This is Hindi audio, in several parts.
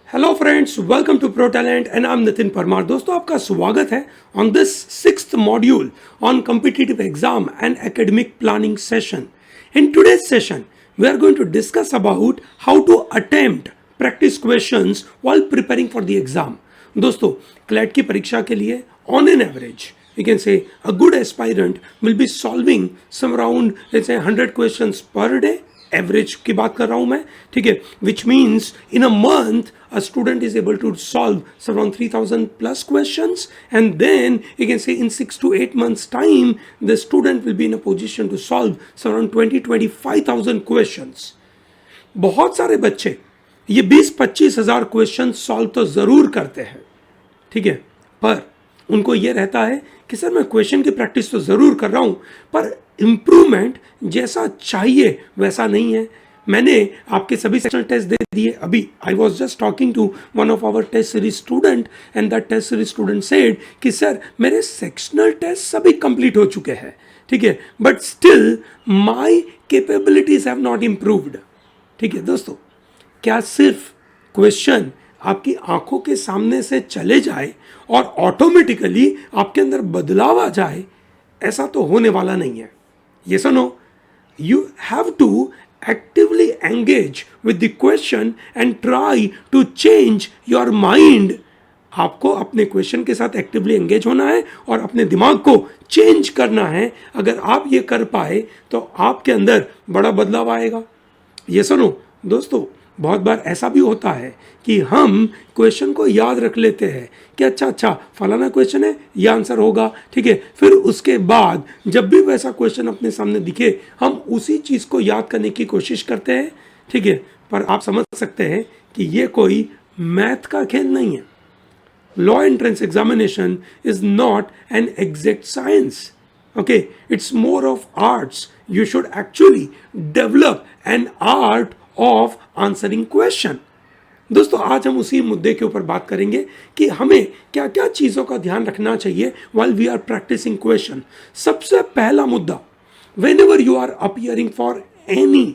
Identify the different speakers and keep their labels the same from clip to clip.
Speaker 1: Hello friends, welcome to pro talent and I am Nitin Parmar. दोस्तों, आपका स्वागत है on this 6th module on competitive exam and academic planning session. In today's session we are going to discuss about how to attempt practice questions while preparing for the exam. दोस्तों, क्लैट की परीक्षा के लिए on an average you can say a good aspirant will be solving some around let's say 100 questions per day, average की बात कर रहा हूं मैं, ठीक है, which means in a month a student is able to solve some around 3000 plus questions, and then you can say in 6 to 8 months time the student will be in a position to solve some around 20-25,000 questions. बहुत सारे बच्चे ये 20-25 हजार क्वेश्चन सॉल्व तो जरूर करते हैं, ठीक है, पर उनको ये रहता है कि सर मैं क्वेश्चन की प्रैक्टिस तो ज़रूर कर रहा हूँ पर इम्प्रूवमेंट जैसा चाहिए वैसा नहीं है। मैंने आपके सभी सेक्शनल टेस्ट दे दिए। अभी I was just talking to one of our test series student and that test series student said कि सर मेरे सेक्शनल टेस्ट सभी कंप्लीट हो चुके हैं, ठीक है, but still my capabilities have not improved. ठीक है दोस्तों, क्या सिर्फ क्वेश्चन आपकी आंखों के सामने से चले जाए और ऑटोमेटिकली आपके अंदर बदलाव आ जाए, ऐसा तो होने वाला नहीं है। ये सुनो, you have to actively engage with the question and try to change your mind. आपको अपने क्वेश्चन के साथ एक्टिवली एंगेज होना है और अपने दिमाग को चेंज करना है। अगर आप ये कर पाए तो आपके अंदर बड़ा बदलाव आएगा। ये सुनो दोस्तों, बहुत बार ऐसा भी होता है कि हम क्वेश्चन को याद रख लेते हैं कि अच्छा फलाना क्वेश्चन है, ये आंसर होगा, ठीक है, फिर उसके बाद जब भी वैसा क्वेश्चन अपने सामने दिखे हम उसी चीज़ को याद करने की कोशिश करते हैं, ठीक है, पर आप समझ सकते हैं कि ये कोई मैथ का खेल नहीं है। Law entrance examination is not an exact science, okay, it's more of arts. You should actually develop an art of answering question. दोस्तों, आज हम उसी मुद्दे के ऊपर बात करेंगे कि हमें क्या क्या चीज़ों का ध्यान रखना चाहिए while we are practicing question. सबसे पहला मुद्दा, whenever you are appearing for any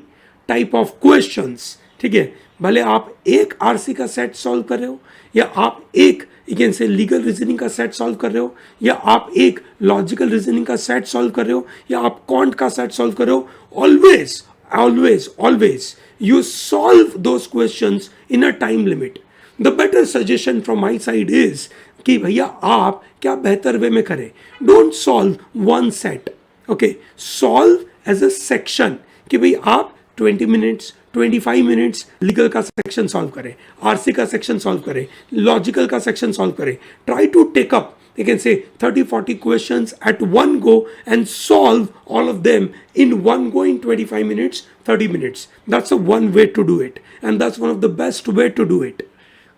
Speaker 1: type of questions, ठीक है, भले आप एक आरसी का सेट सॉल्व कर रहे हो या आप एक से लीगल रीजनिंग का सेट सॉल्व कर रहे हो या आप एक लॉजिकल रीजनिंग का सेट सॉल्व कर रहे हो या आप क्वांट का सेट सॉल्व कर रहे हो, always always always you solve those questions in a time limit. The better suggestion from my side is कि भैया आप क्या बेहतर वे में करें, don't solve one set, okay, solve as a section कि भाई आप 20 मिनट्स 25 मिनट्स लीगल का सेक्शन सॉल्व करें, आरसी का सेक्शन सॉल्व करें, लॉजिकल का सेक्शन सॉल्व करें। Try to take up you can say 30-40 questions at one go and solve all of them in one go in 25 minutes 30 minutes. That's a one way to do it and that's one of the best way to do it.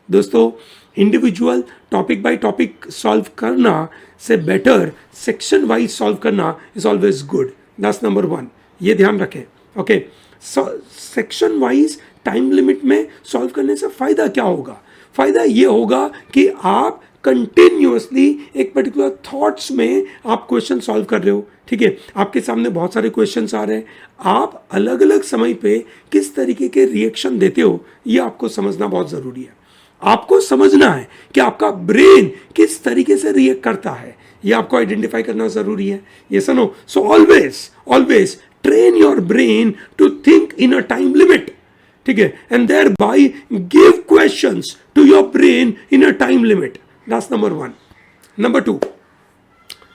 Speaker 1: दोस्तों, individual topic by topic solve करना से बेटर सेक्शन वाइज सॉल्व करना is always good. That's number one, ये ध्यान रखें, okay. Section wise time limit में सॉल्व करने से फायदा क्या होगा? फायदा ये होगा कि आप कंटिन्यूअसली एक पर्टिकुलर थॉट्स में आप क्वेश्चन सॉल्व कर रहे हो, ठीक है, आपके सामने बहुत सारे क्वेश्चंस आ रहे हैं, आप अलग अलग समय पे किस तरीके के रिएक्शन देते हो ये आपको समझना बहुत ज़रूरी है। आपको समझना है कि आपका ब्रेन किस तरीके से रिएक्ट करता है, ये आपको आइडेंटिफाई करना ज़रूरी है। ये सुनो, so always always train your brain to think in a time limit, ठीक है, and thereby give questions to your brain in a time limit. That's number one. Number two,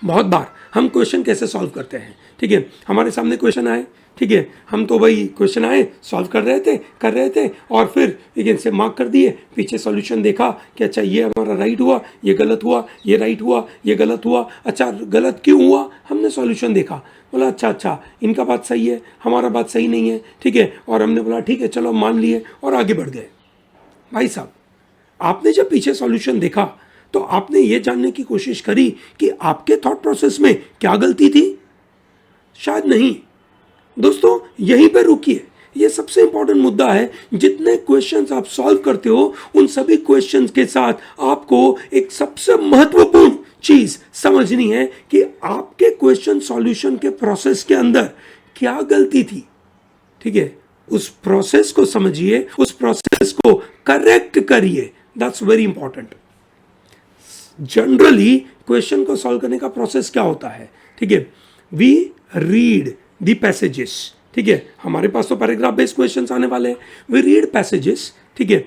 Speaker 1: बहुत बार हम क्वेश्चन कैसे सॉल्व करते हैं, ठीक है, हमारे सामने क्वेश्चन आए, ठीक है, हम तो भाई क्वेश्चन आए सॉल्व कर रहे थे और फिर लेकिन से मार्क कर दिए, पीछे सॉल्यूशन देखा कि अच्छा ये हमारा राइट हुआ, ये गलत हुआ, ये राइट हुआ, ये गलत हुआ, अच्छा गलत क्यों हुआ, हमने सॉल्यूशन देखा, बोला अच्छा इनका बात सही है, हमारा बात सही नहीं है, ठीक है, और हमने बोला ठीक है चलो मान लिए और आगे बढ़ गए। भाई साहब, आपने जब पीछे सॉल्यूशन देखा तो आपने ये जानने की कोशिश करी कि आपके थॉट प्रोसेस में क्या गलती थी? शायद नहीं। दोस्तों, यहीं पे रुकिए, ये सबसे इंपॉर्टेंट मुद्दा है। जितने क्वेश्चंस आप सॉल्व करते हो उन सभी क्वेश्चंस के साथ आपको एक सबसे महत्वपूर्ण चीज समझनी है कि आपके क्वेश्चन सॉल्यूशन के प्रोसेस के अंदर क्या गलती थी, ठीक है। उस प्रोसेस को समझिए, उस प्रोसेस को करेक्ट करिए। That's very important. Generally question को सॉल्व करने का प्रोसेस क्या होता है? ठीक है, वी रीड द पैसेजेस। ठीक है, हमारे पास तो पैराग्राफ बेस्ड क्वेश्चंस आने वाले हैं। We read passages. ठीक है,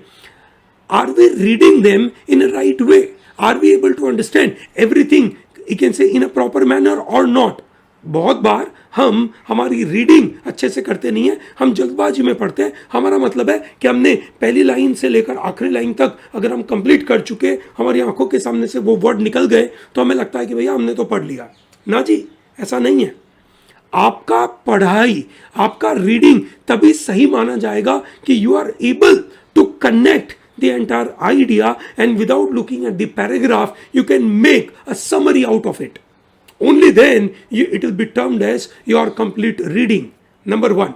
Speaker 1: are we reading them in a right way? Are we able to understand everything you can say in a proper manner और नॉट? बहुत बार हम हमारी रीडिंग अच्छे से करते नहीं है, हम जल्दबाजी में पढ़ते हैं। हमारा मतलब है कि हमने पहली लाइन से लेकर आखिरी लाइन तक अगर हम कंप्लीट कर चुके, हमारी आंखों के सामने से वो वर्ड निकल गए, तो हमें लगता है कि भैया हमने तो पढ़ लिया। ना जी, ऐसा नहीं है। आपका पढ़ाई, आपका रीडिंग तभी सही माना जाएगा कि you are able to connect the entire idea, and without looking at the paragraph you can make a summary out of it. Only then it will be termed as your complete reading. Number 1.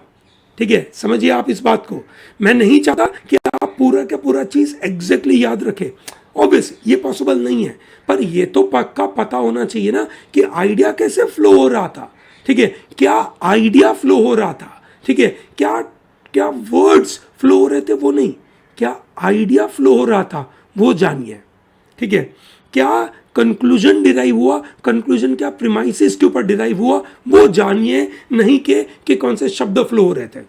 Speaker 1: ठीक है, समझिए आप इस बात को। मैं नहीं चाहता कि आप पूरा का पूरा चीज एग्जैक्टली याद रखें। ऑब्वियस ये पॉसिबल नहीं है, पर ये तो पक्का पता होना चाहिए ना कि आइडिया कैसे फ्लो हो रहा था। ठीक है, क्या आइडिया फ्लो हो रहा था? ठीक है, क्या वर्ड्स फ्लो हो रहे थे वो नहीं, क्या आइडिया फ्लो हो रहा था वो जानिए। ठीक है, क्या कंक्लूजन डिराइव हुआ, कंक्लूजन क्या प्रीमाइसिस के ऊपर डिराइव हुआ वो जानिए, नहीं कि कौन से शब्द फ्लो हो रहे थे।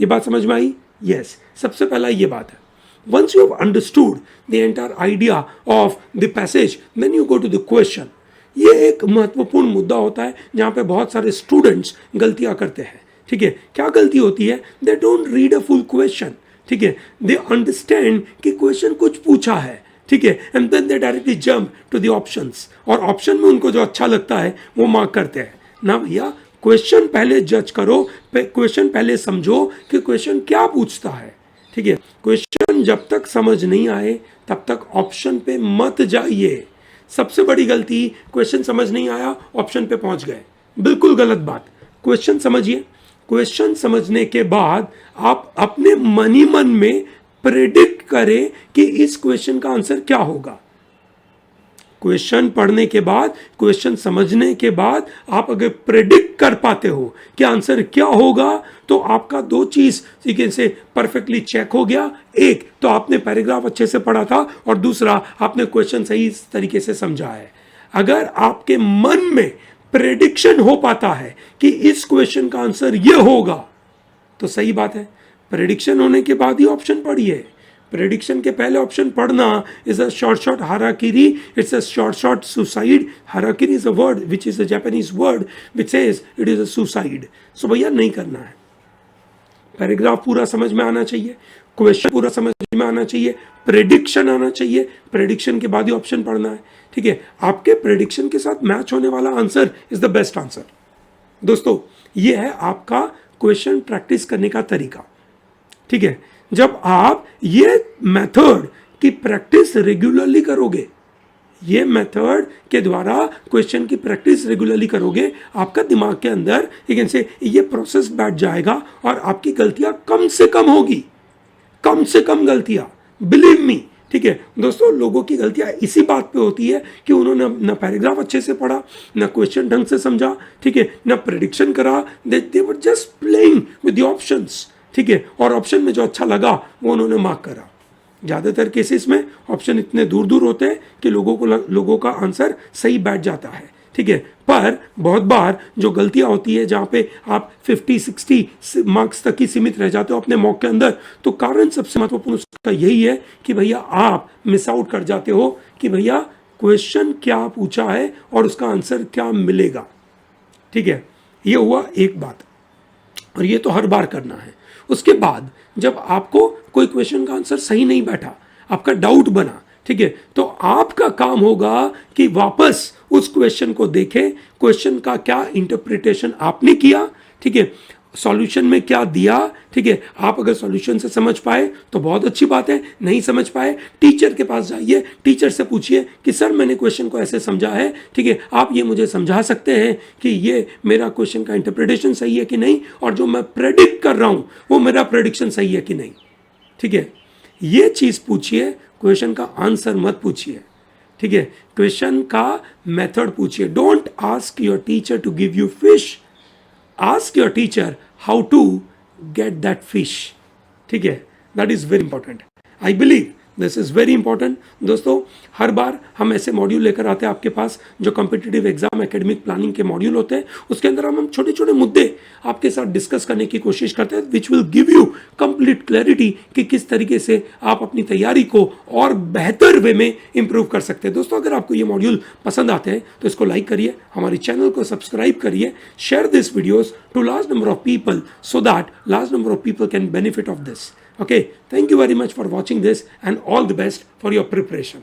Speaker 1: ये बात समझ में आई? यस, सबसे पहला ये बात है। Once you have understood the entire idea of the passage, then you go to the question. ये एक महत्वपूर्ण मुद्दा होता है जहां पे बहुत सारे स्टूडेंट्स गलतियां करते हैं। ठीक है, क्या गलती होती है? They don't read a full question. ठीक है, दे अंडरस्टैंड कि क्वेश्चन कुछ पूछा है। ठीक है, and then they directly jump to the options, और ऑप्शन में उनको जो अच्छा लगता है वो मार्क करते हैं। ना भैया, क्वेश्चन पहले जज करो, क्वेश्चन पहले समझो कि क्वेश्चन क्या पूछता है। ठीक है, क्वेश्चन जब तक समझ नहीं आए तब तक ऑप्शन पे मत जाइए। सबसे बड़ी गलती, क्वेश्चन समझ नहीं आया ऑप्शन पे पहुंच गए, बिल्कुल गलत बात। क्वेश्चन समझिए, क्वेश्चन समझने के बाद आप अपने मन ही मन में प्रेडिक्ट करें कि इस क्वेश्चन का आंसर क्या होगा। क्वेश्चन पढ़ने के बाद, क्वेश्चन समझने के बाद आप अगर प्रेडिक्ट कर पाते हो कि आंसर क्या होगा, तो आपका दो चीज तरीके से परफेक्टली चेक हो गया। एक तो आपने पैराग्राफ अच्छे से पढ़ा था, और दूसरा आपने क्वेश्चन सही तरीके से समझा है। अगर आपके मन में प्रेडिक्शन हो पाता है कि इस क्वेश्चन का आंसर ये होगा, तो सही बात है। प्रेडिक्शन होने के बाद ही ऑप्शन पढ़िए। प्रेडिक्शन के पहले ऑप्शन पढ़ना is a short harakiri, it's a short suicide. Harakiri is a word which is a Japanese word which says it is a suicide. So भैया नहीं करना है। पैराग्राफ पूरा समझ में आना चाहिए, क्वेश्चन पूरा समझ में आना चाहिए, प्रेडिक्शन आना चाहिए, प्रेडिक्शन के बाद ही ऑप्शन पढ़ना है। ठीक है, आपके प्रेडिक्शन के साथ मैच होने वाला answer is the best answer. दोस्तों, ये है आपका क्वेश्चन प्रैक्टिस करने का तरीका। ठीक है, जब आप ये मेथड की प्रैक्टिस रेगुलरली करोगे, ये मेथड के द्वारा क्वेश्चन की प्रैक्टिस रेगुलरली करोगे, आपका दिमाग के अंदर ये प्रोसेस बैठ जाएगा और आपकी गलतियां कम से कम होगी, कम से कम गलतियां, बिलीव मी। ठीक है दोस्तों, लोगों की गलतियां इसी बात पे होती है कि उन्होंने न पैराग्राफ अच्छे से पढ़ा, न क्वेश्चन ढंग से समझा, ठीक है, न प्रेडिक्शन करा, they were just playing with the options. ठीक है, और ऑप्शन में जो अच्छा लगा वो उन्होंने मार्क करा। ज़्यादातर केसेस में ऑप्शन इतने दूर दूर होते हैं कि लोगों का आंसर सही बैठ जाता है। ठीक है, पर बहुत बार जो गलतियां होती है जहां पे आप 50-60 मार्क्स तक ही सीमित रह जाते हो अपने मॉक के अंदर, तो कारण सबसे महत्वपूर्ण उसका यही है कि भैया आप मिस आउट कर जाते हो कि भैया क्वेश्चन क्या पूछा है और उसका आंसर क्या मिलेगा। ठीक है, ये हुआ एक बात, और ये तो हर बार करना है। उसके बाद जब आपको कोई क्वेश्चन का आंसर सही नहीं बैठा, आपका डाउट बना, ठीक है, तो आपका काम होगा कि वापस उस क्वेश्चन को देखें, क्वेश्चन का क्या इंटरप्रिटेशन आपने किया, ठीक है, सॉल्यूशन में क्या दिया। ठीक है, आप अगर सॉल्यूशन से समझ पाए तो बहुत अच्छी बात है, नहीं समझ पाए टीचर के पास जाइए, टीचर से पूछिए कि सर मैंने क्वेश्चन को ऐसे समझा है, ठीक है, आप ये मुझे समझा सकते हैं कि ये मेरा क्वेश्चन का इंटरप्रिटेशन सही है कि नहीं, और जो मैं प्रेडिक्ट कर रहा हूं वो मेरा प्रेडिक्शन सही है कि नहीं। ठीक है, ये चीज पूछिए, क्वेश्चन का आंसर मत पूछिए। ठीक है, क्वेश्चन का मेथड पूछिए। Don't ask your teacher to give you fish, ask your teacher how to get that fish. ठीक है, that is very important. I believe this is very important. दोस्तों, हर बार हम ऐसे मॉड्यूल लेकर आते हैं आपके पास जो कॉम्पिटिटिव एग्जाम एकेडमिक प्लानिंग के मॉड्यूल होते हैं. उसके अंदर हम छोटे छोटे मुद्दे आपके साथ डिस्कस करने की कोशिश करते हैं, which will give you complete clarity कि किस तरीके से आप अपनी तैयारी को और बेहतर वे में इंप्रूव कर सकते हैं. दोस्तों, अगर आपको ये मॉड्यूल पसंद आते हैं तो इसको लाइक करिए, हमारे चैनल को सब्सक्राइब करिए, share this videos to large number of people so that large number of people can benefit of this. Okay, thank you very much for watching this and all the best for your preparation.